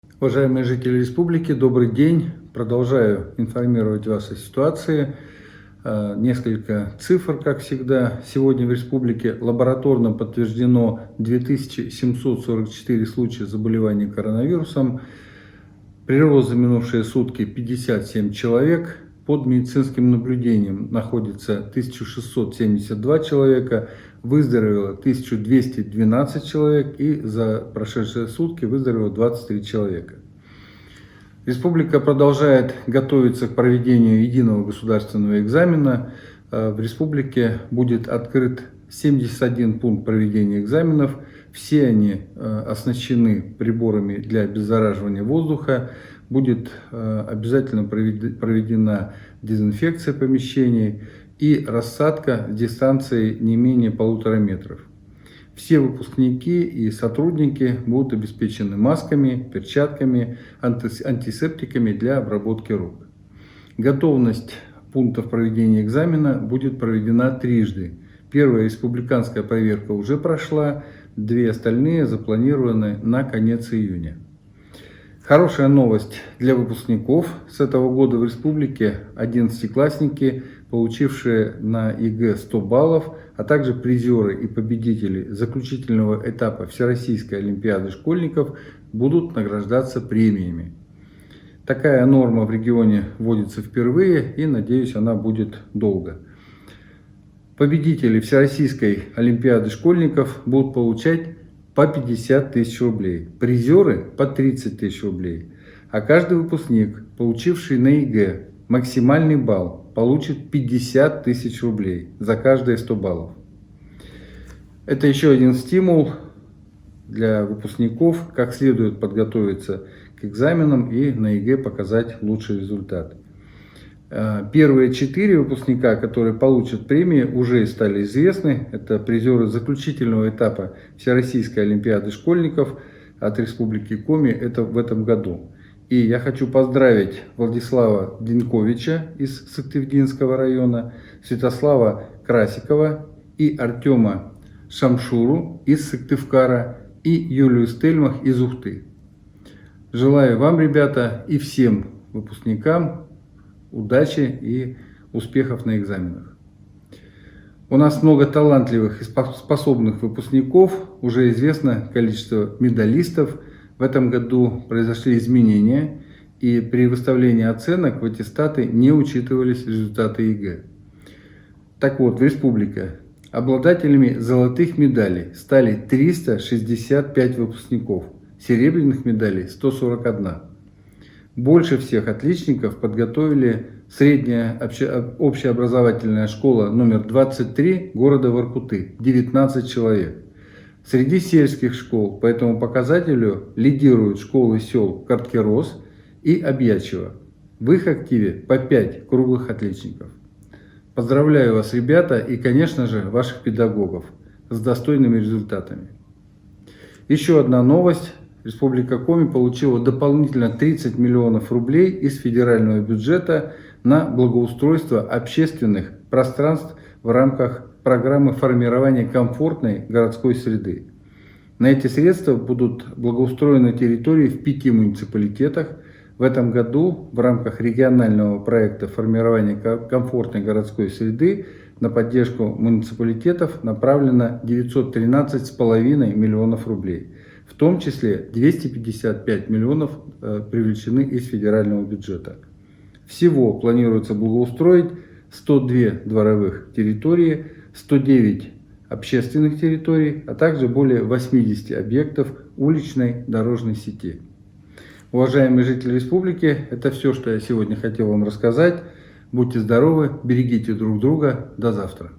Уважаемые жители республики, добрый день. Продолжаю информировать вас о ситуации. Несколько цифр, как всегда. Сегодня в республике лабораторно подтверждено 2744 случая заболевания коронавирусом. Прирост за минувшие сутки 57 человек. Под медицинским наблюдением находится 1672 человека. Выздоровело 1212 человек, и за прошедшие сутки выздоровело 23 человека. Республика продолжает готовиться к проведению единого государственного экзамена. В республике будет открыт 71 пункт проведения экзаменов. Все они оснащены приборами для обеззараживания воздуха. Будет обязательно проведена дезинфекция помещений и рассадка с дистанцией не менее 1,5 метров. Все выпускники и сотрудники будут обеспечены масками, перчатками, антисептиками для обработки рук. Готовность пунктов проведения экзамена будет проведена трижды. Первая республиканская проверка уже прошла, две остальные запланированы на конец июня. Хорошая новость для выпускников. С этого года в республике 11-классники, получившие на ЕГЭ 100 баллов, а также призеры и победители заключительного этапа Всероссийской олимпиады школьников, будут награждаться премиями. Такая норма в регионе вводится впервые, и, надеюсь, она будет долго. Победители Всероссийской олимпиады школьников будут получать по 50 тысяч рублей, призеры по 30 тысяч рублей, а каждый выпускник, получивший на ЕГЭ максимальный балл, получит 50 тысяч рублей за каждые 100 баллов. Это еще один стимул для выпускников, как следует подготовиться к экзаменам и на ЕГЭ показать лучший результат. Первые 4 выпускника, которые получат премии, уже стали известны. Это призеры заключительного этапа Всероссийской олимпиады школьников от Республики Коми в этом году. И я хочу поздравить Владислава Деньковича из Сыктывдинского района, Святослава Красикова и Артема Шамшуру из Сыктывкара и Юлию Стельмах из Ухты. Желаю вам, ребята, и всем выпускникам удачи и успехов на экзаменах. У нас много талантливых и способных выпускников, уже известно количество медалистов. В этом году произошли изменения, и при выставлении оценок в аттестаты не учитывались результаты ЕГЭ. Так вот, в республике обладателями золотых медалей стали 365 выпускников, серебряных медалей 141. Больше всех отличников подготовили средняя общеобразовательная школа номер 23 города Воркуты, 19 человек. Среди сельских школ по этому показателю лидируют школы сел Карткерос и Обьячево. В их активе по 5 круглых отличников. Поздравляю вас, ребята, и, конечно же, ваших педагогов с достойными результатами. Еще одна новость. Республика Коми получила дополнительно 30 миллионов рублей из федерального бюджета на благоустройство общественных пространств в рамках программы формирования комфортной городской среды. На эти средства будут благоустроены территории в 5 муниципалитетах. В этом году в рамках регионального проекта формирования комфортной городской среды на поддержку муниципалитетов направлено 913,5 миллионов рублей. В том числе 255 миллионов привлечены из федерального бюджета. Всего планируется благоустроить 102 дворовых территории, 109 общественных территорий, а также более 80 объектов уличной дорожной сети. Уважаемые жители республики, это все, что я сегодня хотел вам рассказать. Будьте здоровы, берегите друг друга. До завтра.